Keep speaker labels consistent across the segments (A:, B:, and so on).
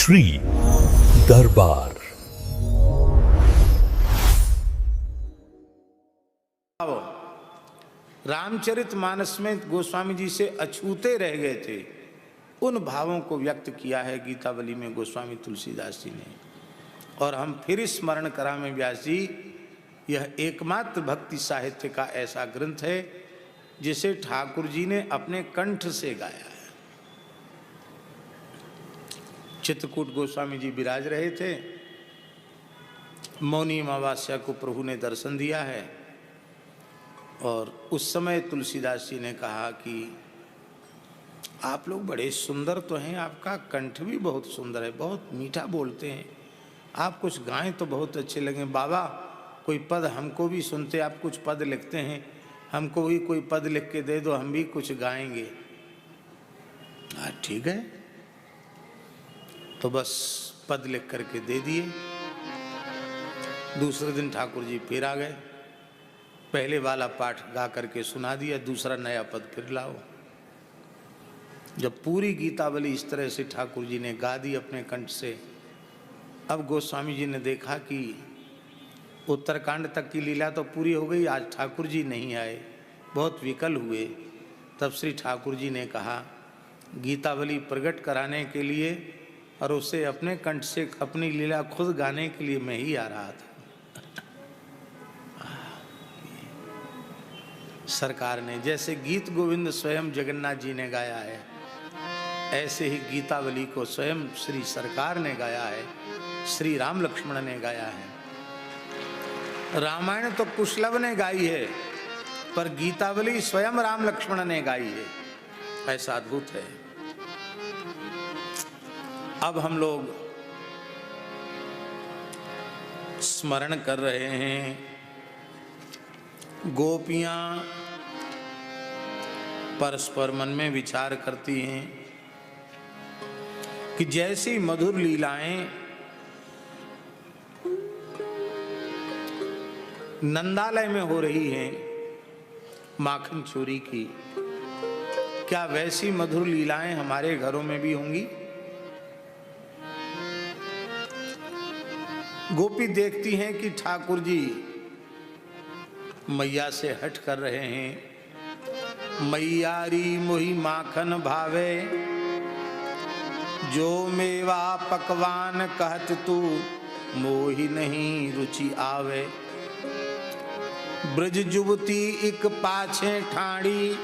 A: श्री दरबार।
B: रामचरितमानस में गोस्वामी जी से अछूते रह गए थे, उन भावों को व्यक्त किया है गीतावली में गोस्वामी तुलसीदास जी ने। और हम फिर स्मरण करा में व्यास जी, यह एकमात्र भक्ति साहित्य का ऐसा ग्रंथ है जिसे ठाकुर जी ने अपने कंठ से गाया है। चित्रकूट गोस्वामी जी विराज रहे थे, मौनी अमावस्या को प्रभु ने दर्शन दिया है और उस समय तुलसीदास जी ने कहा कि आप लोग बड़े सुंदर तो हैं, आपका कंठ भी बहुत सुंदर है, बहुत मीठा बोलते हैं, आप कुछ गाएं तो बहुत अच्छे लगे। बाबा कोई पद हमको भी सुनते, आप कुछ पद लिखते हैं, हमको भी कोई पद लिख के दे दो, हम भी कुछ गाएंगे। ठीक है, तो बस पद लिख करके दे दिए। दूसरे दिन ठाकुर जी फिर आ गए, पहले वाला पाठ गा करके सुना दिया, दूसरा नया पद फिर लाओ। जब पूरी गीतावली इस तरह से ठाकुर जी ने गा दी अपने कंठ से, अब गोस्वामी जी ने देखा कि उत्तरकांड तक की लीला तो पूरी हो गई, आज ठाकुर जी नहीं आए, बहुत विकल हुए। तब श्री ठाकुर जी ने कहा गीतावली प्रकट कराने के लिए और उसे अपने कंठ से अपनी लीला खुद गाने के लिए मैं ही आ रहा था। सरकार ने जैसे गीत गोविंद स्वयं जगन्नाथ जी ने गाया है, ऐसे ही गीतावली को स्वयं श्री सरकार ने गाया है, श्री राम लक्ष्मण ने गाया है। रामायण तो कुशलभ ने गाई है, पर गीतावली स्वयं राम लक्ष्मण ने गाई है, ऐसा अद्भुत है। अब हम लोग स्मरण कर रहे हैं, गोपियां परस्पर मन में विचार करती हैं कि जैसी मधुर लीलाएं नंदालय में हो रही हैं माखन चोरी की, क्या वैसी मधुर लीलाएं हमारे घरों में भी होंगी? गोपी देखती हैं कि ठाकुर जी मैया से हट कर रहे हैं, मैयारी मोही माखन भावे, जो मेवा पकवान कहत तू मोही नहीं रुचि आवे। ब्रज जुवती एक पाछे ठाड़ी,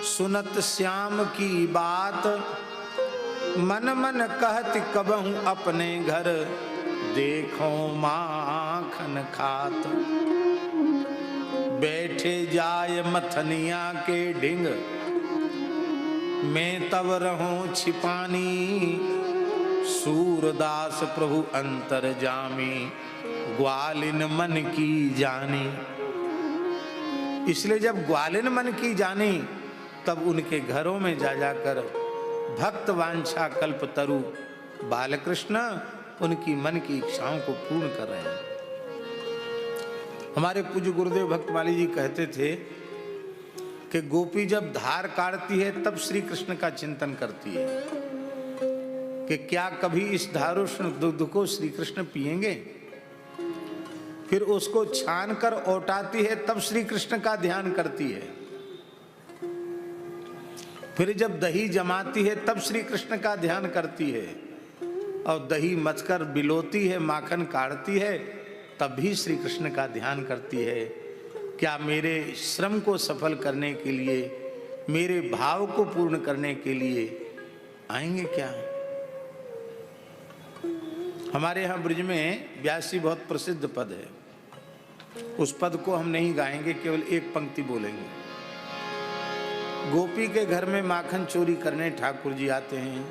B: सुनत श्याम की बात, मन मन कहत कबहू अपने घर, देखो माखन खात। बैठे जाय मथनिया के ढिंग, मैं तब रहूं छिपानी, सूरदास प्रभु अंतर जामी, ग्वालिन मन की जानी। इसलिए जब ग्वालिन मन की जानी, तब उनके घरों में जा जाकर भक्त वांछा कल्प तरु बालकृष्ण उनकी मन की इच्छाओं को पूर्ण कर रहे हैं। हमारे पूज्य गुरुदेव भक्तमाली जी कहते थे कि गोपी जब धार काटती है तब श्री कृष्ण का चिंतन करती है कि क्या कभी इस धारोष्ण दुग्ध को श्री कृष्ण पिएंगे। फिर उसको छान कर औटाती है तब श्री कृष्ण का ध्यान करती है। फिर जब दही जमाती है तब श्री कृष्ण का ध्यान करती है, और दही मथकर बिलोती है, माखन काढ़ती है, तब भी श्री कृष्ण का ध्यान करती है। क्या मेरे श्रम को सफल करने के लिए, मेरे भाव को पूर्ण करने के लिए आएंगे क्या? हमारे यहाँ ब्रज में व्यास जी बहुत प्रसिद्ध पद है, उस पद को हम नहीं गाएंगे, केवल एक पंक्ति बोलेंगे। गोपी के घर में माखन चोरी करने ठाकुर जी आते हैं,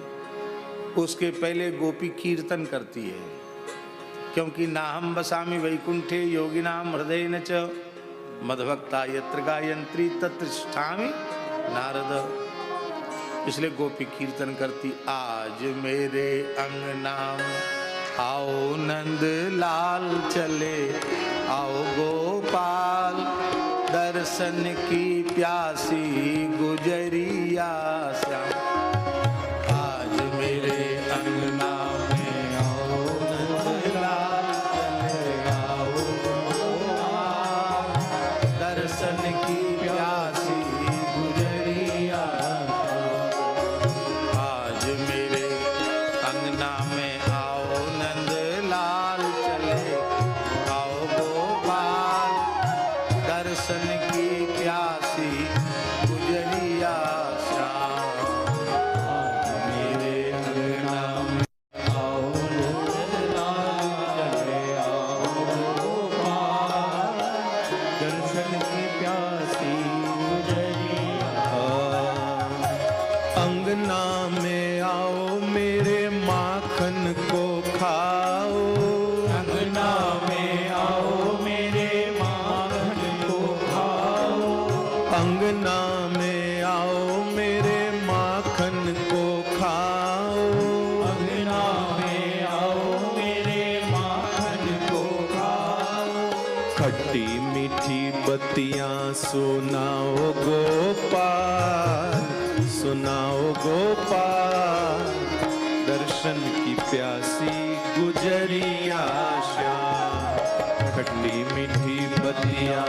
B: उसके पहले गोपी कीर्तन करती है, क्योंकि नाहम बसामि वैकुंठे योगिनाम हृदय न च, मधभक्ता यत्र गायत्री तत्र तिष्ठामि नारद। इसलिए गोपी कीर्तन करती, आज मेरे अंगना आओ नंद लाल चले, आओ गोपाल दर्शन की प्यासी गुजरिया श्याम। आज मेरे अंगना अंगना में आओ नंदलाल चले आओ दर्शन की प्यासी गुजरिया आज मेरे अंगना में आओ नंदलाल चले आओ गोपाल दर्शन की प्यासी गुजरिया श्याम आज मेरे अंगना में आओ नंदलाल चले आओ गोपाल दर्शन की प्यासी गुजरिया अंगना में आओ मेरे माखन को खाओ अंगना में आओ मेरे माखन को खाओ अंगना में आओ मेरे माखन को खाओ अंगना में आओ मेरे माखन को खाओ खट्टी मीठी बत्तियां सुनाओ गोपाल सुनाओ गोपाल दर्शन की प्यासी गुजरिया श्याम खट्टी मीठी बत्तियां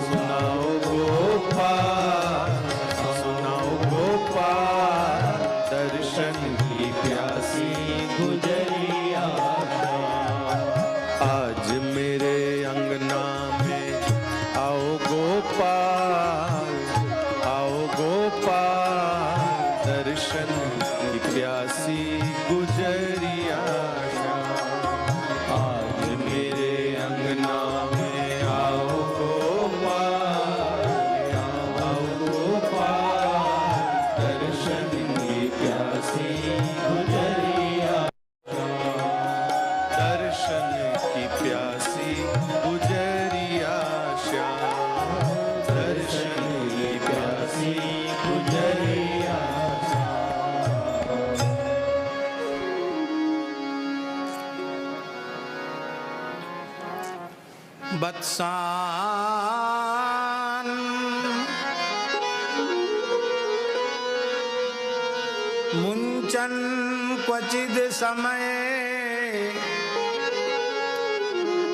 B: सुनाओ गोपाल सुनाओ गोपाल दर्शन की प्यासी गुजरिया श्याम आज मेरे अंगना में आओ गोपाल दर्शन की प्यासी गुजरिया श्याम आज मेरे अंगना में आओ गोपाल दर्शन की प्यासी गुजरिया दर्शन की प्यासी गुजरिया श्याम दर्शन की प्यासी गुजरिया वत्सान मुंचन क्वचिद समय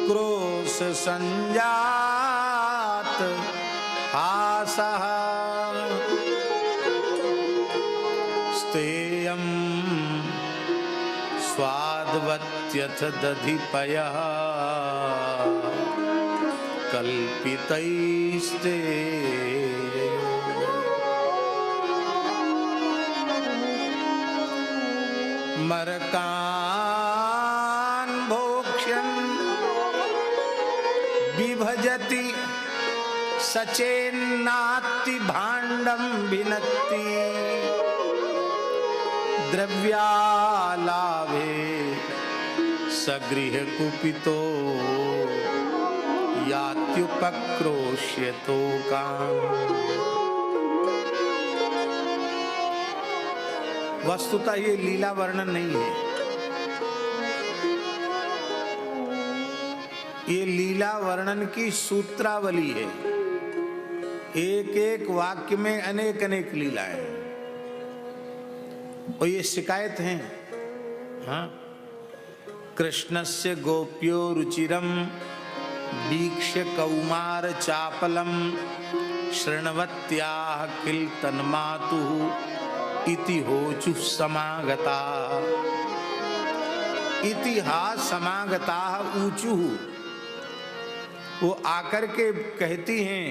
B: क्रोश संजात हासः स्तेयं स्वाद्वत्यथ दधिपयः कल्पितैस्ते मरकान् भोक्ष्यन् बिभजति सचेन्नात्ति भाण्डं भिनत्ति द्रव्यालाभे सगृह कुपितो यात्युपक्रोश्यतो काम वस्तुतः ये लीला वर्णन नहीं है, ये लीला वर्णन की सूत्रावली है। एक एक वाक्य में अनेक अनेक लीलाएं हैं और ये शिकायत है। हाँ, कृष्णस्य गोप्यो रुचिरम वीक्ष्य कौमार चापलम शृण्वत्याः किल तन्मातुः इति होचुः समागता इतिहास समागता ऊचुः। वो आकर के कहती हैं,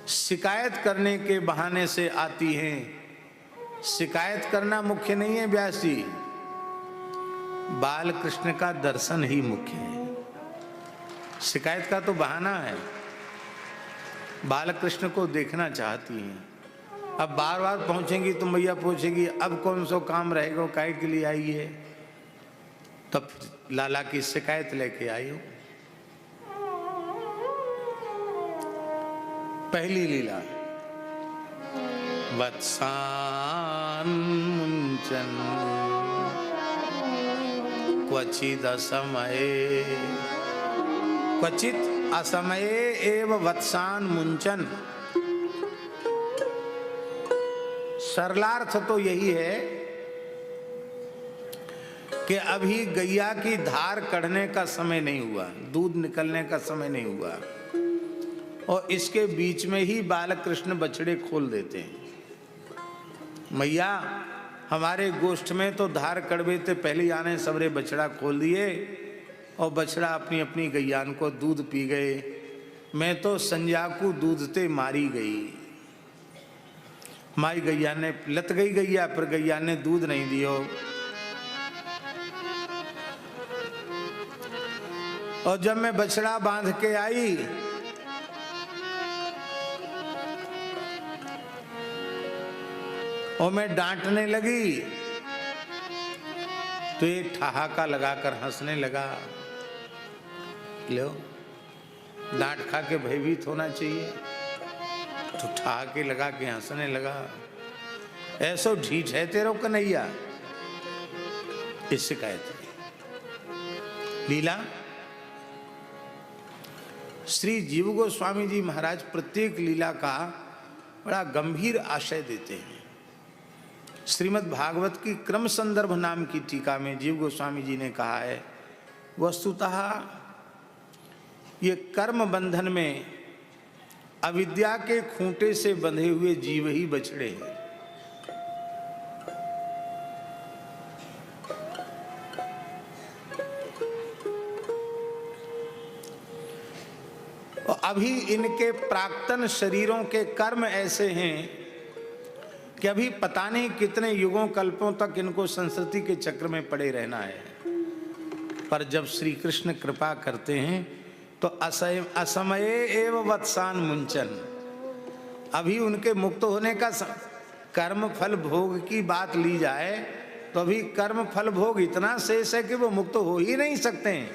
B: शिकायत करने के बहाने से आती हैं। शिकायत करना मुख्य नहीं है व्यास जी, बाल कृष्ण का दर्शन ही मुख्य है। शिकायत का तो बहाना है, बाल कृष्ण को देखना चाहती हैं। अब बार बार पहुंचेंगी तो मैया पूछेगी अब कौन सा काम रहेगा, काहे के लिए आई है? तब लाला की शिकायत लेके आई हूं। पहली लीला वत्सान मुंचन क्वचिद असमये, क्वचित असमये एव वत्सान मुंचन। सरलार्थ तो यही है कि अभी गैया की धार कढ़ने का समय नहीं हुआ, दूध निकलने का समय नहीं हुआ, और इसके बीच में ही बालकृष्ण बछड़े खोल देते हैं। मैया हमारे गोष्ठ में तो धार कड़वे थे, पहले आने सबरे बछड़ा खोल दिए और बछड़ा अपनी अपनी गैयान को दूध पी गए। मैं तो संजा को दूध ते मारी गई। माई गैया ने लत गई गैया, पर गैया ने दूध नहीं दियो। और जब मैं बछड़ा बांध के आई और मैं डांटने लगी तो एक ठहाका लगाकर हंसने लगा। लो, डांट खा के भयभीत होना चाहिए, तो ठहाके लगा के हंसने लगा। ऐसो ढीठ है तेरो कन्हैया, इससे कहते लीला। श्री जीव गोस्वामी जी महाराज प्रत्येक लीला का बड़ा गंभीर आशय देते हैं। श्रीमद् भागवत की क्रम संदर्भ नाम की टीका में जीव गोस्वामी जी ने कहा है, वस्तुतः ये कर्म बंधन में अविद्या के खूंटे से बंधे हुए जीव ही बछड़े हैं। और अभी इनके प्राक्तन शरीरों के कर्म ऐसे हैं कि अभी पता नहीं कितने युगों कल्पों तक इनको संस्कृति के चक्र में पड़े रहना है। पर जब श्री कृष्ण कृपा करते हैं तो असमये एव वत्सान मुंचन, अभी उनके मुक्त होने का कर्म फल भोग की बात ली जाए तो अभी कर्म फल भोग इतना शेष है कि वो मुक्त हो ही नहीं सकते हैं,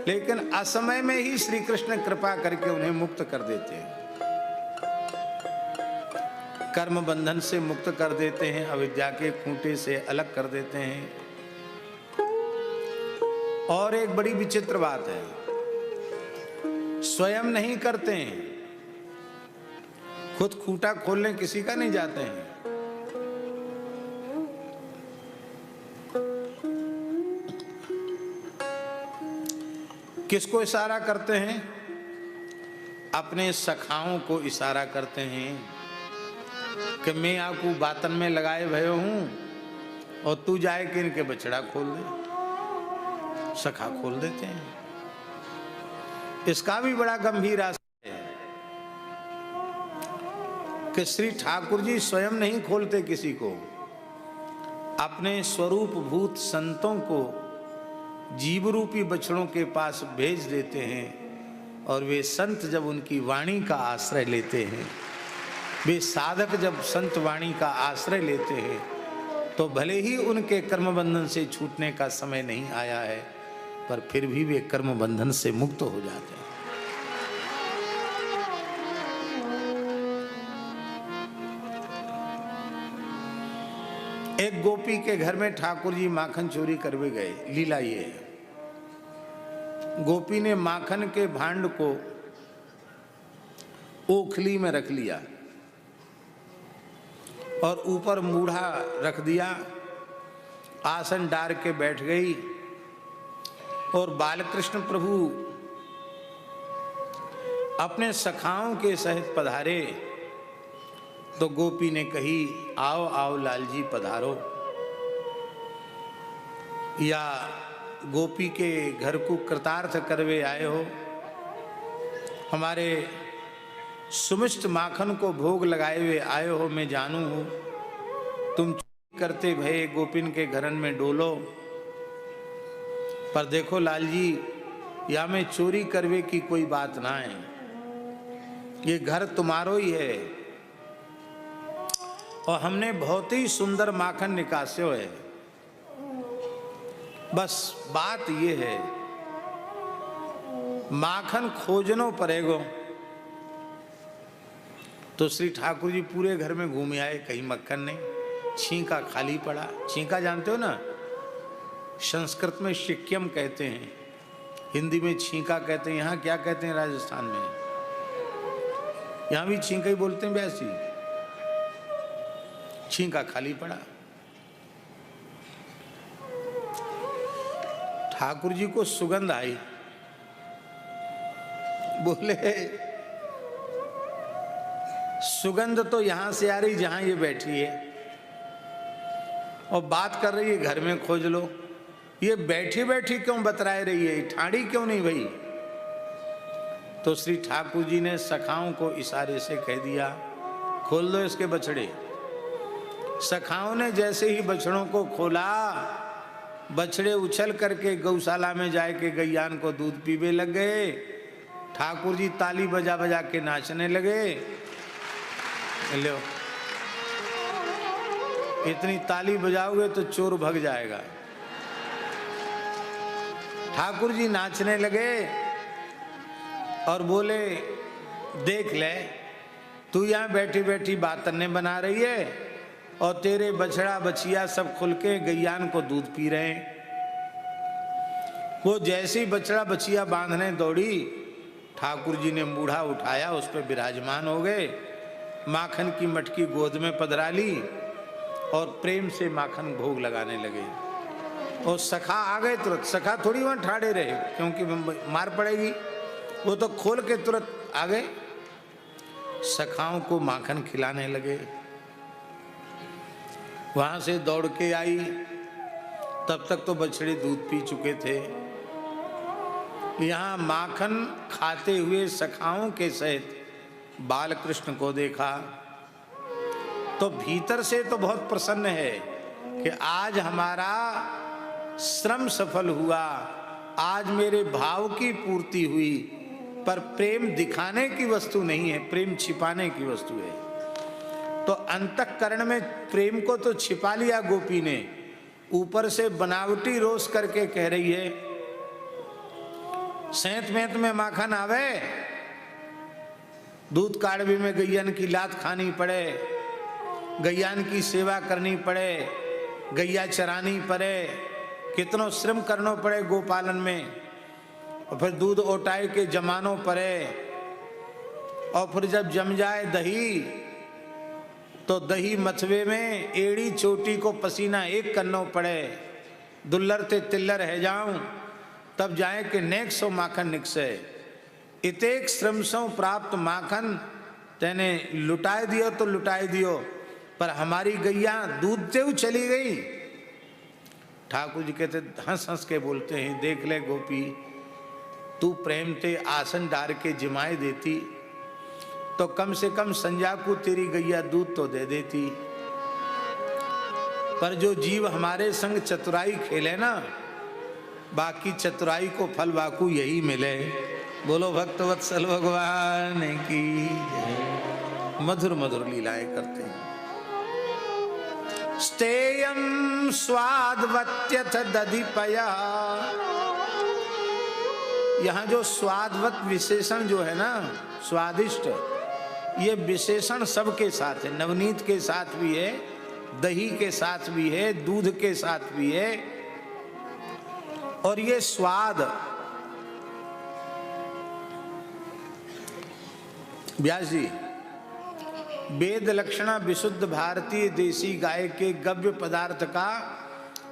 B: लेकिन असमय में ही श्री कृष्ण कृपा करके उन्हें मुक्त कर देते हैं, कर्म बंधन से मुक्त कर देते हैं, अविद्या के खूंटे से अलग कर देते हैं। और एक बड़ी विचित्र बात है, स्वयं नहीं करते हैं, खुद खूंटा खोलने किसी का नहीं जाते हैं। किसको इशारा करते हैं? अपने सखाओं को इशारा करते हैं कि मैं आपको बातन में लगाए भयो हूं और तू जाए कि इनके बछड़ा खोल दे। सखा खोल देते हैं। इसका भी बड़ा गंभीर आशय है कि श्री ठाकुर जी स्वयं नहीं खोलते किसी को, अपने स्वरूप भूत संतों को जीव रूपी बछड़ों के पास भेज देते हैं। और वे संत जब उनकी वाणी का आश्रय लेते हैं, वे साधक जब संत वाणी का आश्रय लेते हैं, तो भले ही उनके कर्म बंधन से छूटने का समय नहीं आया है, पर फिर भी वे कर्म बंधन से मुक्त हो जाते हैं। एक गोपी के घर में ठाकुर जी माखन चोरी करवे गए। लीला ये है, गोपी ने माखन के भांड को ओखली में रख लिया और ऊपर मूढ़ा रख दिया, आसन डाल के बैठ गई। और बालकृष्ण प्रभु अपने सखाओं के सहित पधारे तो गोपी ने कही, आओ आओ लाल जी पधारो। या गोपी के घर को कृतार्थ करवे आए हो, हमारे सुमिष्ट माखन को भोग लगाए हुए आए हो, मैं जानू हूं तुम चोरी करते भये गोपिन के घरन में डोलो। पर देखो लाल जी, या में चोरी करवे की कोई बात ना है, ये घर तुम्हारो ही है और हमने बहुत ही सुंदर माखन निकास्यो है। बस बात ये है, माखन खोजनो पड़ेगो। तो श्री ठाकुर जी पूरे घर में घूम आए, कहीं मक्खन नहीं, छींका खाली पड़ा। छींका जानते हो ना, संस्कृत में शिक्यम कहते हैं, हिंदी में छींका कहते हैं। यहाँ क्या कहते हैं राजस्थान में? यहाँ भी छींका ही बोलते हैं वैसी। छींका खाली पड़ा। ठाकुर जी को सुगंध आई, बोले सुगंध तो यहां से आ रही जहां ये बैठी है, और बात कर रही है घर में खोज लो। ये बैठी बैठी क्यों बतराए रही है, ठाड़ी क्यों नहीं भई? तो श्री ठाकुर जी ने सखाओं को इशारे से कह दिया, खोल दो इसके बछड़े। सखाओं ने जैसे ही बछड़ों को खोला, बछड़े उछल करके गौशाला में जाके गैयान को दूध पीवे लग गए। ठाकुर जी ताली बजा बजा के नाचने लगे। लो, इतनी ताली बजाओगे तो चोर भाग जाएगा। ठाकुर जी नाचने लगे और बोले, देख ले, तू यहाँ बैठी बैठी बातने बना रही है और तेरे बछड़ा बछिया सब खुल के गैयान को दूध पी रहे हैं। वो जैसी बछड़ा बछिया बांधने दौड़ी, ठाकुर जी ने मूढ़ा उठाया, उस पर विराजमान हो गए, माखन की मटकी गोद में पधरा ली और प्रेम से माखन भोग लगाने लगे। और सखा आ गए तुरंत। सखा थोड़ी वहां ठाड़े रहे क्योंकि मार पड़ेगी, वो तो खोल के तुरंत आ गए, सखाओं को माखन खिलाने लगे। वहां से दौड़ के आई, तब तक तो बछड़े दूध पी चुके थे। यहाँ माखन खाते हुए सखाओं के सहित बाल कृष्ण को देखा तो भीतर से तो बहुत प्रसन्न है कि आज हमारा श्रम सफल हुआ, आज मेरे भाव की पूर्ति हुई। पर प्रेम दिखाने की वस्तु नहीं है, प्रेम छिपाने की वस्तु है। तो अंतःकरण में प्रेम को तो छिपा लिया गोपी ने, ऊपर से बनावटी रोष करके कह रही है, सेंत मेंत में माखन आवे, दूध काड़वी में गैयन की लात खानी पड़े, गैयान की सेवा करनी पड़े, गैया चरानी पड़े, कितनो श्रम करना पड़े गोपालन में, और फिर दूध ओटाए के जमानो पड़े, और फिर जब जम जाए दही तो दही मथवे में एड़ी चोटी को पसीना एक करना पड़े, दुल्लर ते तिल्लर है जाऊं तब जाए कि नेक सो माखन निकसे। इतेक श्रम सो प्राप्त माखन तेने लुटाए दियो तो लुटाए दियो, पर हमारी गैया दूध से चली गई। ठाकुर जी कहते, हंस हंस के बोलते हैं, देख ले गोपी, तू प्रेम ते आसन डार के जिमाए देती तो कम से कम संजा को तेरी गैया दूध तो दे देती। पर जो जीव हमारे संग चतुराई खेले ना, बाकी चतुराई को फल बाकू यही मिले। बोलो भक्तवत्सल भगवान की जय। मधुर मधुर लीलाएं करते हैं। स्तेयं स्वादवत्यथ दधिपया, यहाँ जो स्वादवत विशेषण जो है ना, स्वादिष्ट, ये विशेषण सबके साथ है। नवनीत के साथ भी है, दही के साथ भी है, दूध के साथ भी है। और ये स्वाद, व्यास जी, वेद लक्षणा विशुद्ध भारतीय देसी गाय के गव्य पदार्थ का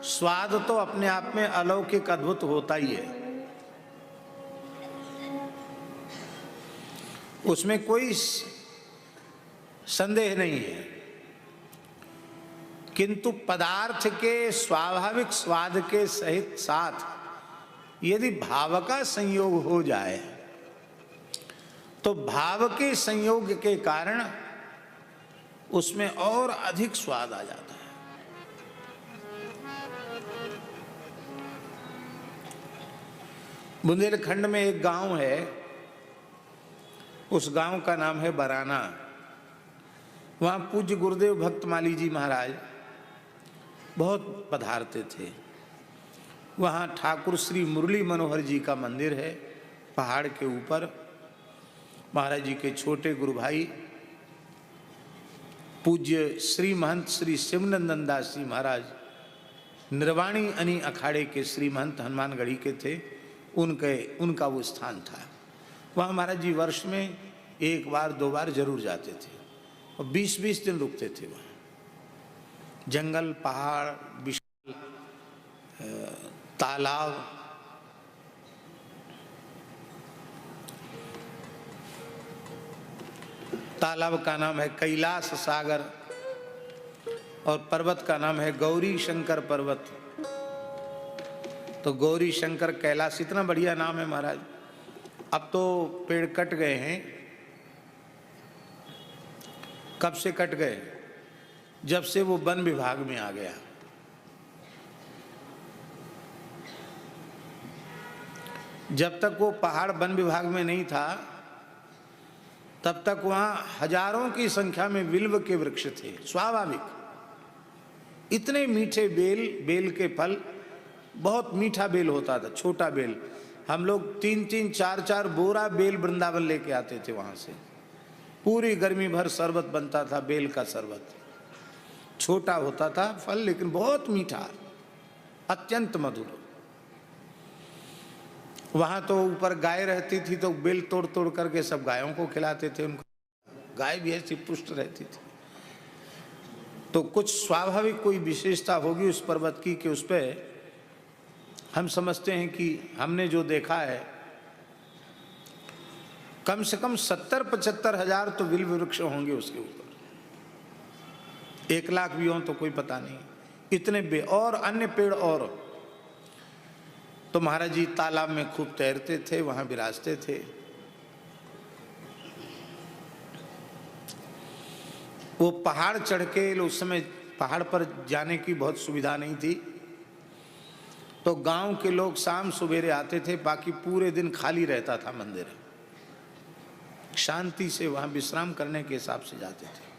B: स्वाद तो अपने आप में अलौकिक अद्भुत होता ही है, उसमें कोई संदेह नहीं है। किंतु पदार्थ के स्वाभाविक स्वाद के सहित साथ यदि भाव का संयोग हो जाए तो भाव के संयोग के कारण उसमें और अधिक स्वाद आ जाता है। बुंदेलखंड में एक गांव है, उस गांव का नाम है बराना। वहाँ पूज्य गुरुदेव भक्तमाली जी महाराज बहुत पधारते थे। वहाँ ठाकुर श्री मुरली मनोहर जी का मंदिर है पहाड़ के ऊपर। महाराज जी के छोटे गुरु भाई पूज्य श्री महंत श्री शिवनंदन दास जी महाराज निर्वाणी अनी अखाड़े के श्री महंत हनुमानगढ़ी के थे, उनका वो स्थान था। वहाँ महाराज जी वर्ष में एक बार दो बार जरूर जाते थे और 20-20 दिन रुकते थे वहाँ। जंगल, पहाड़, विशाल तालाब, तालाब का नाम है कैलाश सागर और पर्वत का नाम है गौरी शंकर पर्वत। तो गौरी शंकर कैलाश, इतना बढ़िया नाम है महाराज। अब तो पेड़ कट गए हैं। कब से कट गए? जब से वो वन विभाग में आ गया। जब तक वो पहाड़ वन विभाग में नहीं था तब तक वहां हजारों की संख्या में बिल्व के वृक्ष थे, स्वाभाविक। इतने मीठे बेल के फल, बहुत मीठा बेल होता था, छोटा बेल। हम लोग 3-3, 4-4 बोरा बेल वृंदावन लेके आते थे वहां से। पूरी गर्मी भर शरबत बनता था, बेल का शरबत। छोटा होता था फल लेकिन बहुत मीठा, अत्यंत मधुर। वहां तो ऊपर गाय रहती थी तो बेल तोड़ तोड़ करके सब गायों को खिलाते थे। उनको गाय भी ऐसी पुष्ट रहती थी। तो कुछ स्वाभाविक कोई विशेषता होगी उस पर्वत की कि उस पर हम समझते हैं कि हमने जो देखा है कम से कम 70-75 हजार तो बिल्व वृक्ष होंगे उसके ऊपर। 1 लाख भी हों तो कोई पता नहीं, इतने और अन्य पेड़। और तो महाराज जी तालाब में खूब तैरते थे, वहां विराजते थे। वो पहाड़ चढ़ के, उस समय पहाड़ पर जाने की बहुत सुविधा नहीं थी, तो गांव के लोग शाम सवेरे आते थे, बाकी पूरे दिन खाली रहता था मंदिर। शांति से वहां विश्राम करने के हिसाब से जाते थे।